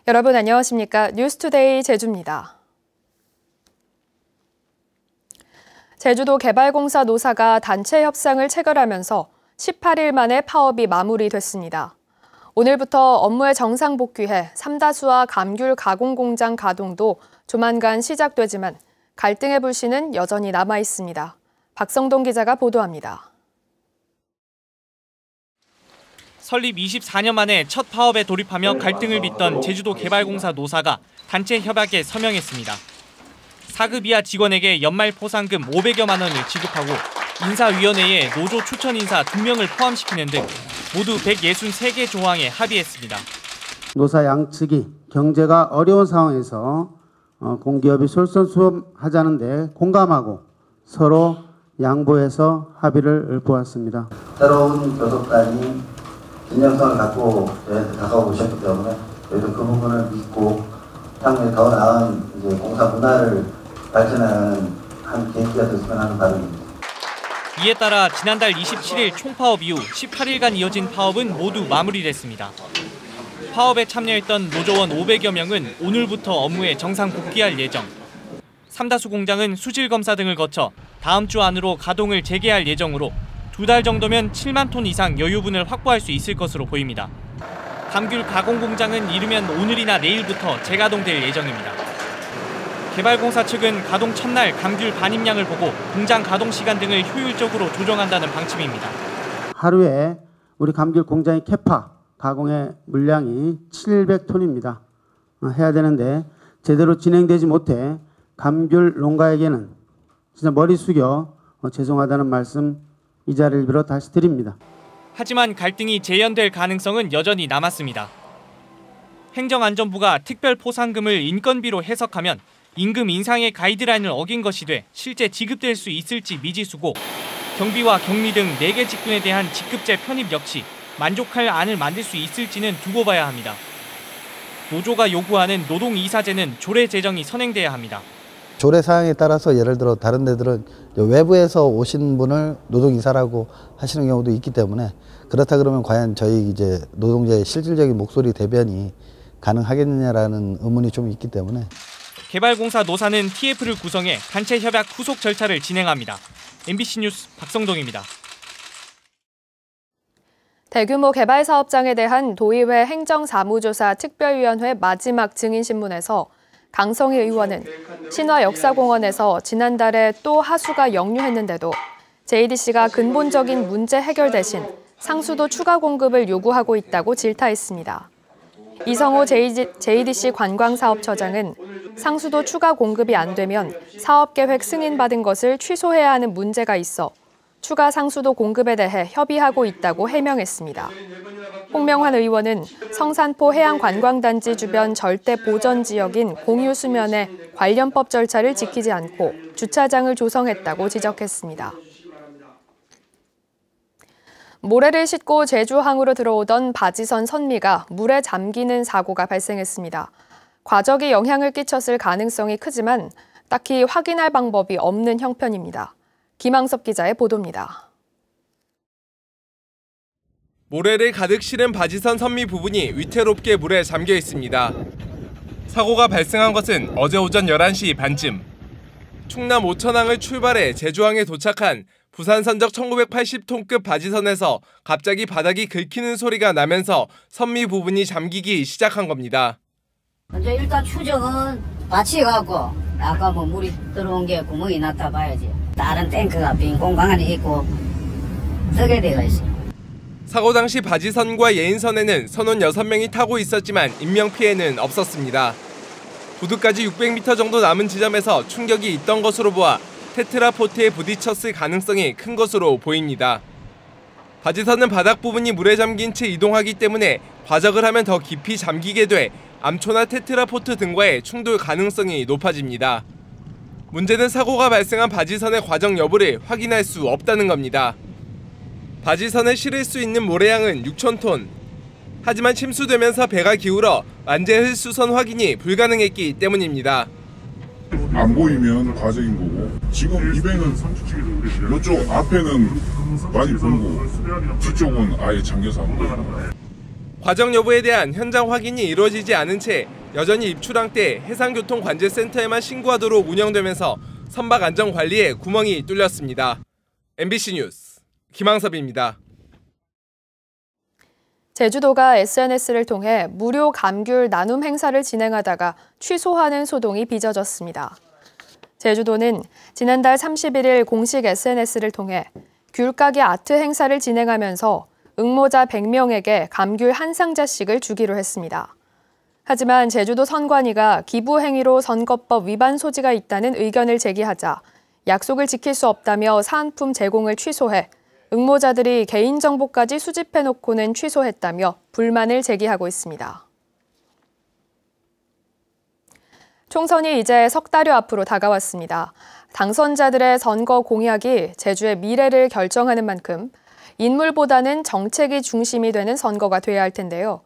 여러분 안녕하십니까? 뉴스투데이 제주입니다. 제주도 개발공사 노사가 단체 협상을 체결하면서 18일 만에 파업이 마무리됐습니다. 오늘부터 업무에 정상 복귀해 삼다수와 감귤 가공 공장 가동도 조만간 시작되지만 갈등의 불씨는 여전히 남아 있습니다. 박성동 기자가 보도합니다. 설립 24년 만에 첫 파업에 돌입하며 갈등을 빚던 제주도 개발공사 노사가 단체 협약에 서명했습니다. 4급 이하 직원에게 연말 포상금 500여만 원을 지급하고 인사위원회에 노조 추천 인사 2명을 포함시키는 등 모두 163개 조항에 합의했습니다. 노사 양측이 경제가 어려운 상황에서 공기업이 솔선수범하자는 데 공감하고 서로 양보해서 합의를 보았습니다. 새로운 교섭단이 진정성을 갖고 저희한테 다가오셨기 때문에 저희도 그 부분을 믿고 향후에 더 나은 이제 공사 문화를 발전하는 한 계기가 됐으면 하는 바람입니다. 이에 따라 지난달 27일 총파업 이후 18일간 이어진 파업은 모두 마무리됐습니다. 파업에 참여했던 노조원 500여 명은 오늘부터 업무에 정상 복귀할 예정. 삼다수 공장은 수질 검사 등을 거쳐 다음 주 안으로 가동을 재개할 예정으로 2달 정도면 7만 톤 이상 여유분을 확보할 수 있을 것으로 보입니다. 감귤 가공 공장은 이르면 오늘이나 내일부터 재가동될 예정입니다. 개발공사 측은 가동 첫날 감귤 반입량을 보고 공장 가동 시간 등을 효율적으로 조정한다는 방침입니다. 하루에 우리 감귤 공장의 캐파 가공의 물량이 700톤입니다. 해야 되는데 제대로 진행되지 못해 감귤 농가에게는 진짜 머리 숙여 죄송하다는 말씀 이 자리를 빌어 다시 드립니다. 하지만 갈등이 재연될 가능성은 여전히 남았습니다. 행정안전부가 특별 포상금을 인건비로 해석하면 임금 인상의 가이드라인을 어긴 것이 돼 실제 지급될 수 있을지 미지수고 경비와 격리 등 4개 직군에 대한 직급제 편입 역시 만족할 안을 만들 수 있을지는 두고 봐야 합니다. 노조가 요구하는 노동이사제는 조례 제정이 선행돼야 합니다. 조례 사항에 따라서 예를 들어 다른 데들은 외부에서 오신 분을 노동이사라고 하시는 경우도 있기 때문에 그렇다 그러면 과연 저희 이제 노동자의 실질적인 목소리 대변이 가능하겠느냐라는 의문이 좀 있기 때문에 개발공사 노사는 TF를 구성해 단체 협약 후속 절차를 진행합니다. MBC 뉴스 박성동입니다. 대규모 개발 사업장에 대한 도의회 행정사무조사 특별위원회 마지막 증인신문에서 강성희 의원은 신화역사공원에서 지난달에 또 하수가 역류했는데도 JDC가 근본적인 문제 해결 대신 상수도 추가 공급을 요구하고 있다고 질타했습니다. 이성호 JDC 관광사업처장은 상수도 추가 공급이 안 되면 사업계획 승인받은 것을 취소해야 하는 문제가 있어 추가 상수도 공급에 대해 협의하고 있다고 해명했습니다. 홍명환 의원은 성산포 해양관광단지 주변 절대 보전 지역인 공유수면의 관련법 절차를 지키지 않고 주차장을 조성했다고 지적했습니다. 모래를 싣고 제주항으로 들어오던 바지선 선미가 물에 잠기는 사고가 발생했습니다. 과적이 영향을 끼쳤을 가능성이 크지만 딱히 확인할 방법이 없는 형편입니다. 김항섭 기자의 보도입니다. 모래를 가득 실은 바지선 선미 부분이 위태롭게 물에 잠겨 있습니다. 사고가 발생한 것은 어제 오전 11시 반쯤. 충남 오천항을 출발해 제주항에 도착한 부산 선적 1980톤급 바지선에서 갑자기 바닥이 긁히는 소리가 나면서 선미 부분이 잠기기 시작한 겁니다. 먼저 일단 추정은 받치갖고 아까 물이 들어온 게 구멍이 났다 봐야지. 다른 탱크가 빈 공간이 있고 쓰게 되어 있어요. 사고 당시 바지선과 예인선에는 선원 6명이 타고 있었지만 인명피해는 없었습니다. 부두까지 600m 정도 남은 지점에서 충격이 있던 것으로 보아 테트라포트에 부딪혔을 가능성이 큰 것으로 보입니다. 바지선은 바닥 부분이 물에 잠긴 채 이동하기 때문에 과적을 하면 더 깊이 잠기게 돼 암초나 테트라포트 등과의 충돌 가능성이 높아집니다. 문제는 사고가 발생한 바지선의 과적 여부를 확인할 수 없다는 겁니다. 바지선에 실을 수 있는 모래양은 6,000톤. 하지만 침수되면서 배가 기울어 완제 수선 확인이 불가능했기 때문입니다. 안 보이면 과적인 거고 지금 이 배는 이쪽 앞에는 많이 불고 뒤쪽은 아예 잠겨서 안 보여요. 과정 여부에 대한 현장 확인이 이루어지지 않은 채 여전히 입출항 때 해상교통관제센터에만 신고하도록 운영되면서 선박 안전 관리에 구멍이 뚫렸습니다. MBC 뉴스 김항섭입니다. 제주도가 SNS를 통해 무료 감귤 나눔 행사를 진행하다가 취소하는 소동이 빚어졌습니다. 제주도는 지난달 31일 공식 SNS를 통해 귤가게 아트 행사를 진행하면서 응모자 100명에게 감귤 한 상자씩을 주기로 했습니다. 하지만 제주도 선관위가 기부 행위로 선거법 위반 소지가 있다는 의견을 제기하자 약속을 지킬 수 없다며 사은품 제공을 취소해 응모자들이 개인정보까지 수집해놓고는 취소했다며 불만을 제기하고 있습니다. 총선이 이제 석 달여 앞으로 다가왔습니다. 당선자들의 선거 공약이 제주의 미래를 결정하는 만큼 인물보다는 정책이 중심이 되는 선거가 돼야 할 텐데요.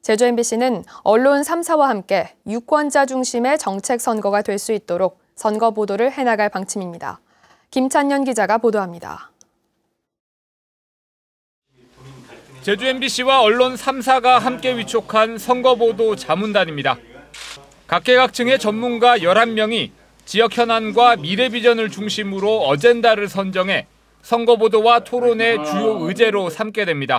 제주 MBC는 언론 3사와 함께 유권자 중심의 정책 선거가 될 수 있도록 선거 보도를 해나갈 방침입니다. 김찬년 기자가 보도합니다. 제주 MBC와 언론 3사가 함께 위촉한 선거보도 자문단입니다. 각계각층의 전문가 11명이 지역 현안과 미래 비전을 중심으로 어젠다를 선정해 선거보도와 토론의 주요 의제로 삼게 됩니다.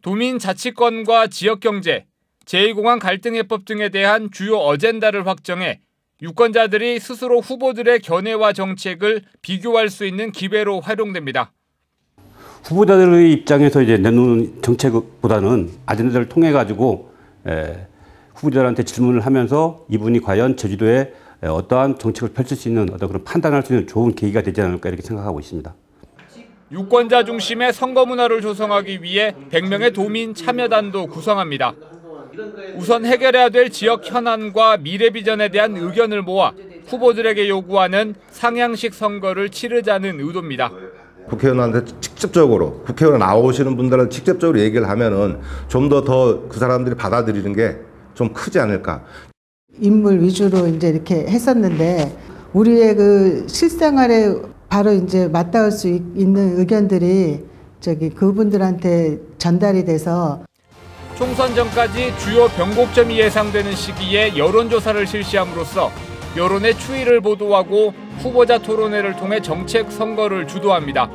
도민 자치권과 지역경제, 제2공항 갈등 해법 등에 대한 주요 어젠다를 확정해 유권자들이 스스로 후보들의 견해와 정책을 비교할 수 있는 기회로 활용됩니다. 후보자들의 입장에서 이제 내놓는 정책보다는 아젠다를 통해 가지고 후보자들한테 질문을 하면서 이분이 과연 제주도에 어떠한 정책을 펼칠 수 있는 어떤 그런 판단할 수 있는 좋은 계기가 되지 않을까 이렇게 생각하고 있습니다. 유권자 중심의 선거 문화를 조성하기 위해 100명의 도민 참여단도 구성합니다. 우선 해결해야 될 지역 현안과 미래 비전에 대한 의견을 모아 후보들에게 요구하는 상향식 선거를 치르자는 의도입니다. 국회의원한테 직접적으로 국회의원 나오시는 분들은 직접적으로 얘기를 하면은 좀 더 그 사람들이 받아들이는 게 좀 크지 않을까. 인물 위주로 이제 이렇게 했었는데 우리의 그 실생활에 바로 이제 맞닿을 수 있는 의견들이 그분들한테 전달이 돼서 총선 전까지 주요 변곡점이 예상되는 시기에 여론조사를 실시함으로써 여론의 추이를 보도하고 후보자 토론회를 통해 정책 선거를 주도합니다.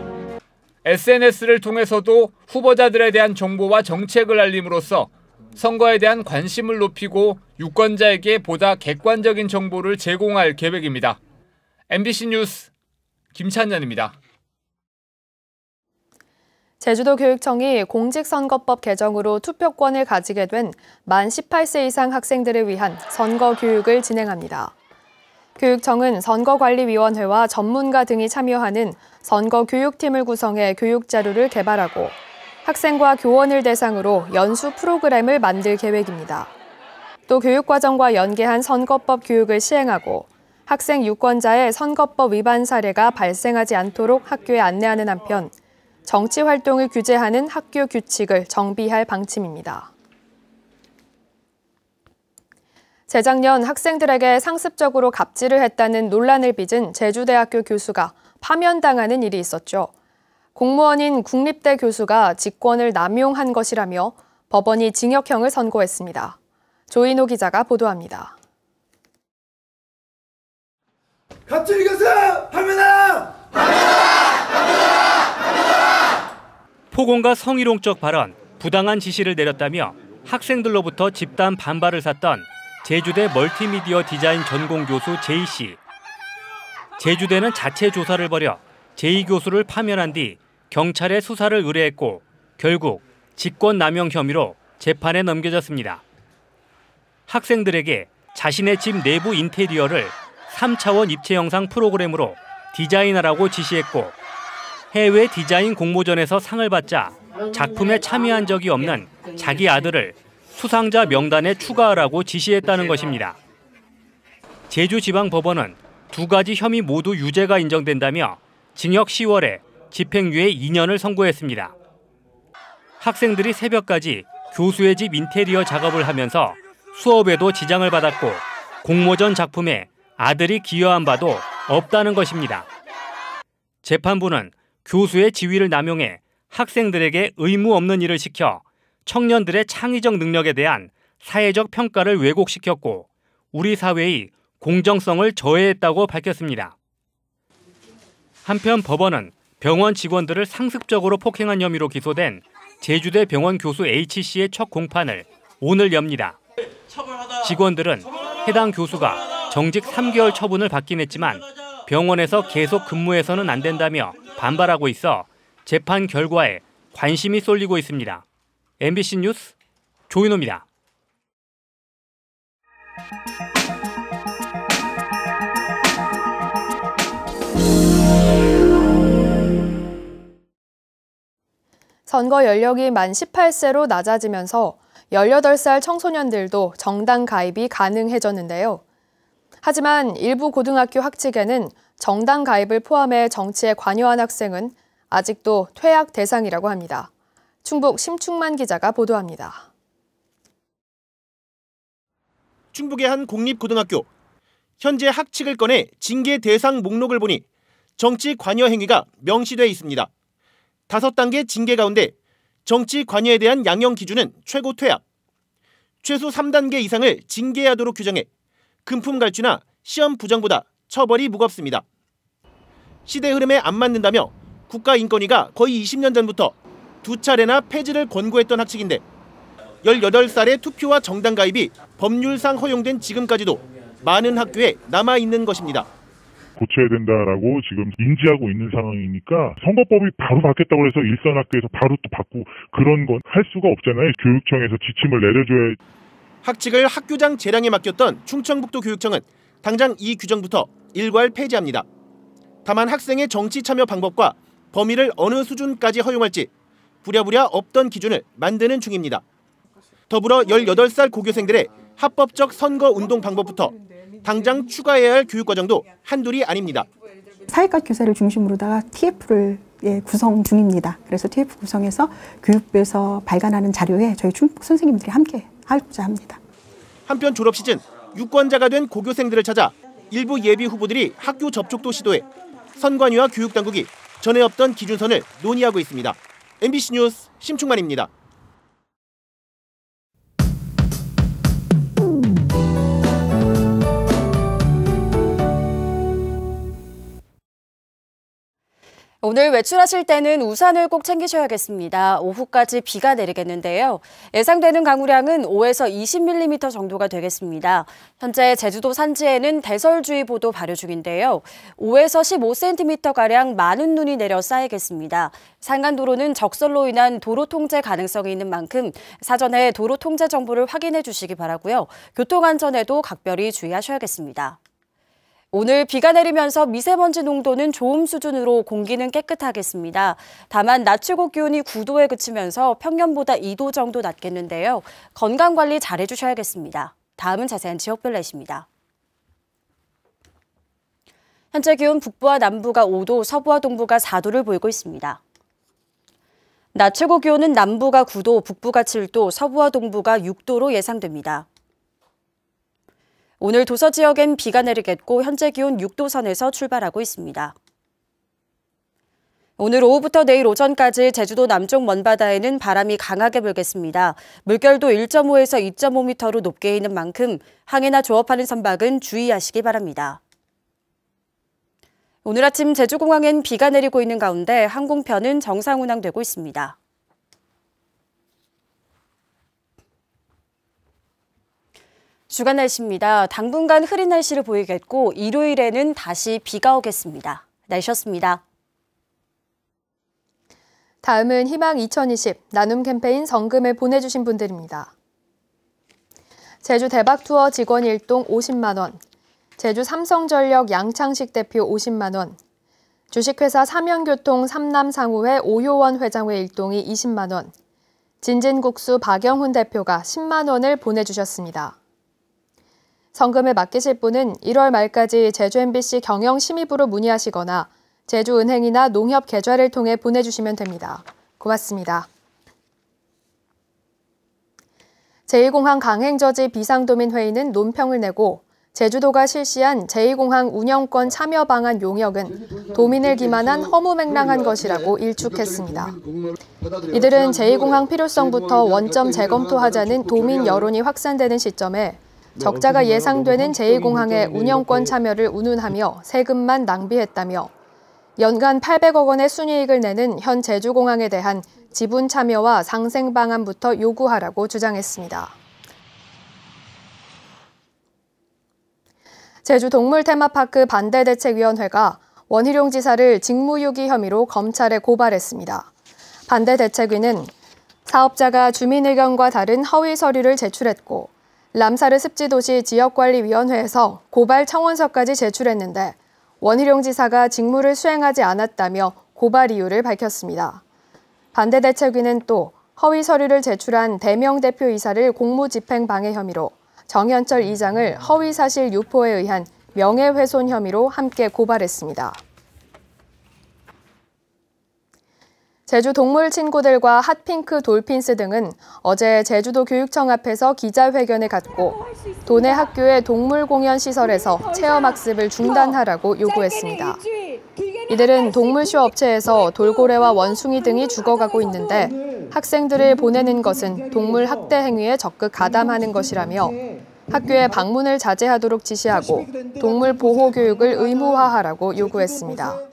SNS를 통해서도 후보자들에 대한 정보와 정책을 알림으로써 선거에 대한 관심을 높이고 유권자에게 보다 객관적인 정보를 제공할 계획입니다. MBC 뉴스 김찬년입니다. 제주도 교육청이 공직선거법 개정으로 투표권을 가지게 된 만 18세 이상 학생들을 위한 선거 교육을 진행합니다. 교육청은 선거관리위원회와 전문가 등이 참여하는 선거교육팀을 구성해 교육 자료를 개발하고 학생과 교원을 대상으로 연수 프로그램을 만들 계획입니다. 또 교육과정과 연계한 선거법 교육을 시행하고 학생 유권자의 선거법 위반 사례가 발생하지 않도록 학교에 안내하는 한편 정치 활동을 규제하는 학교 규칙을 정비할 방침입니다. 재작년 학생들에게 상습적으로 갑질을 했다는 논란을 빚은 제주대학교 교수가 파면당하는 일이 있었죠. 공무원인 국립대 교수가 직권을 남용한 것이라며 법원이 징역형을 선고했습니다. 조인호 기자가 보도합니다. 갑질 교수 파면하라! 폭언과 성희롱적 발언, 부당한 지시를 내렸다며 학생들로부터 집단 반발을 샀던 제주대 멀티미디어 디자인 전공 교수 J씨. 제주대는 자체 조사를 벌여 J 교수를 파면한 뒤 경찰에 수사를 의뢰했고 결국 직권남용 혐의로 재판에 넘겨졌습니다. 학생들에게 자신의 집 내부 인테리어를 3차원 입체 영상 프로그램으로 디자인하라고 지시했고 해외 디자인 공모전에서 상을 받자 작품에 참여한 적이 없는 자기 아들을 수상자 명단에 추가하라고 지시했다는 것입니다. 제주지방법원은 두 가지 혐의 모두 유죄가 인정된다며 징역 10월에 집행유예 2년을 선고했습니다. 학생들이 새벽까지 교수의 집 인테리어 작업을 하면서 수업에도 지장을 받았고 공모전 작품에 아들이 기여한 바도 없다는 것입니다. 재판부는 교수의 지위를 남용해 학생들에게 의무 없는 일을 시켜 청년들의 창의적 능력에 대한 사회적 평가를 왜곡시켰고 우리 사회의 공정성을 저해했다고 밝혔습니다. 한편 법원은 병원 직원들을 상습적으로 폭행한 혐의로 기소된 제주대 병원 교수 H씨의 첫 공판을 오늘 엽니다. 직원들은 해당 교수가 정직 3개월 처분을 받긴 했지만 병원에서 계속 근무해서는 안 된다며 반발하고 있어 재판 결과에 관심이 쏠리고 있습니다. MBC 뉴스 조인호입니다. 선거 연령이 만 18세로 낮아지면서 18살 청소년들도 정당 가입이 가능해졌는데요. 하지만 일부 고등학교 학칙에는 정당 가입을 포함해 정치에 관여한 학생은 아직도 퇴학 대상이라고 합니다. 충북 심충만 기자가 보도합니다. 충북의 한 공립고등학교. 현재 학칙을 꺼내 징계 대상 목록을 보니 정치 관여 행위가 명시돼 있습니다. 5단계 징계 가운데 정치 관여에 대한 양형 기준은 최고 퇴학, 최소 3단계 이상을 징계하도록 규정해 금품 갈취나 시험 부정보다 처벌이 무겁습니다. 시대 흐름에 안 맞는다며 국가인권위가 거의 20년 전부터 2차례나 폐지를 권고했던 학칙인데 18살의 투표와 정당 가입이 법률상 허용된 지금까지도 많은 학교에 남아있는 것입니다. 고쳐야 된다라고 지금 인지하고 있는 상황이니까 선거법이 바로 바뀌었다고 해서 일선 학교에서 바로 또 바꾸고 그런 건 할 수가 없잖아요. 교육청에서 지침을 내려줘야. 학칙을 학교장 재량에 맡겼던 충청북도 교육청은 당장 이 규정부터 일괄 폐지합니다. 다만 학생의 정치 참여 방법과 범위를 어느 수준까지 허용할지 부랴부랴 없던 기준을 만드는 중입니다. 더불어 18살 고교생들의 합법적 선거 운동 방법부터 당장 추가해야 할 교육과정도 한둘이 아닙니다. 사회과 교사를 중심으로다가 TF를 구성 중입니다. 그래서 TF 구성해서 교육부에서 발간하는 자료에 저희 충북 선생님들이 함께 하고자 합니다. 한편 졸업 시즌 유권자가 된 고교생들을 찾아 일부 예비 후보들이 학교 접촉도 시도해 선관위와 교육당국이 전에 없던 기준선을 논의하고 있습니다. MBC 뉴스 심충만입니다. 오늘 외출하실 때는 우산을 꼭 챙기셔야겠습니다. 오후까지 비가 내리겠는데요. 예상되는 강우량은 5에서 20mm 정도가 되겠습니다. 현재 제주도 산지에는 대설주의보도 발효 중인데요. 5에서 15cm가량 많은 눈이 내려 쌓이겠습니다. 산간도로는 적설로 인한 도로 통제 가능성이 있는 만큼 사전에 도로 통제 정보를 확인해 주시기 바라고요. 교통안전에도 각별히 주의하셔야겠습니다. 오늘 비가 내리면서 미세먼지 농도는 좋음 수준으로 공기는 깨끗하겠습니다. 다만 낮 최고 기온이 9도에 그치면서 평년보다 2도 정도 낮겠는데요. 건강관리 잘 해주셔야겠습니다. 다음은 자세한 지역별 날씨입니다. 현재 기온 북부와 남부가 5도, 서부와 동부가 4도를 보이고 있습니다. 낮 최고 기온은 남부가 9도, 북부가 7도, 서부와 동부가 6도로 예상됩니다. 오늘 도서 지역엔 비가 내리겠고 현재 기온 6도 선에서 출발하고 있습니다. 오늘 오후부터 내일 오전까지 제주도 남쪽 먼바다에는 바람이 강하게 불겠습니다. 물결도 1.5에서 2.5m로 높게 있는 만큼 항해나 조업하는 선박은 주의하시기 바랍니다. 오늘 아침 제주공항엔 비가 내리고 있는 가운데 항공편은 정상 운항되고 있습니다. 주간 날씨입니다. 당분간 흐린 날씨를 보이겠고 일요일에는 다시 비가 오겠습니다. 날씨였습니다. 다음은 희망 2020 나눔 캠페인 성금을 보내주신 분들입니다. 제주 대박투어 직원 일동 50만 원, 제주 삼성전력 양창식 대표 50만 원, 주식회사 삼연교통 삼남상호회 오효원 회장회 일동이 20만 원, 진진국수 박영훈 대표가 10만 원을 보내주셨습니다. 성금을 맡기실 분은 1월 말까지 제주 MBC 경영심의부로 문의하시거나 제주은행이나 농협계좌를 통해 보내주시면 됩니다. 고맙습니다. 제1공항 강행저지 비상도민회의는 논평을 내고 제주도가 실시한 제2공항 운영권 참여 방안 용역은 도민을 기만한 허무맹랑한 것이라고 일축했습니다. 이들은 제2공항 필요성부터 원점 재검토하자는 도민 여론이 확산되는 시점에 적자가 예상되는 제2공항의 운영권 참여를 운운하며 세금만 낭비했다며 연간 800억 원의 순이익을 내는 현 제주공항에 대한 지분 참여와 상생 방안부터 요구하라고 주장했습니다. 제주동물테마파크 반대대책위원회가 원희룡 지사를 직무유기 혐의로 검찰에 고발했습니다. 반대대책위는 사업자가 주민 의견과 다른 허위 서류를 제출했고 람사르 습지도시 지역관리위원회에서 고발 청원서까지 제출했는데 원희룡 지사가 직무를 수행하지 않았다며 고발 이유를 밝혔습니다. 반대대책위는 또 허위 서류를 제출한 대명 대표이사를 공무집행 방해 혐의로 정현철 이장을 허위사실 유포에 의한 명예훼손 혐의로 함께 고발했습니다. 제주 동물 친구들과 핫핑크 돌핀스 등은 어제 제주도 교육청 앞에서 기자회견을 갖고 도내 학교의 동물 공연 시설에서 체험학습을 중단하라고 요구했습니다. 이들은 동물쇼 업체에서 돌고래와 원숭이 등이 죽어가고 있는데 학생들을 보내는 것은 동물 학대 행위에 적극 가담하는 것이라며 학교에 방문을 자제하도록 지시하고 동물 보호 교육을 의무화하라고 요구했습니다.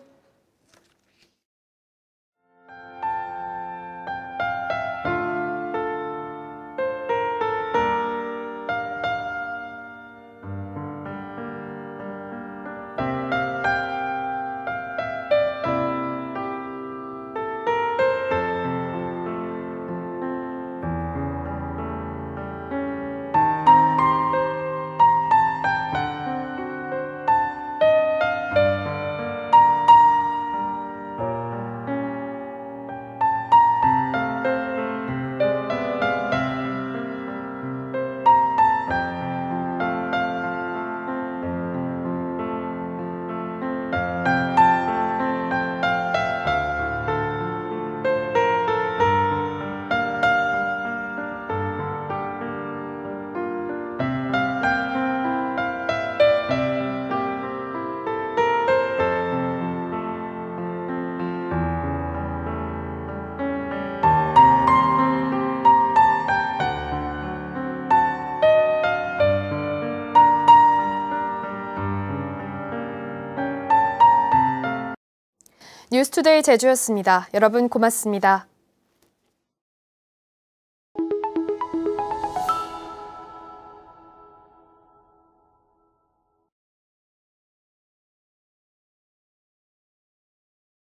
뉴스투데이 제주였습니다. 여러분 고맙습니다.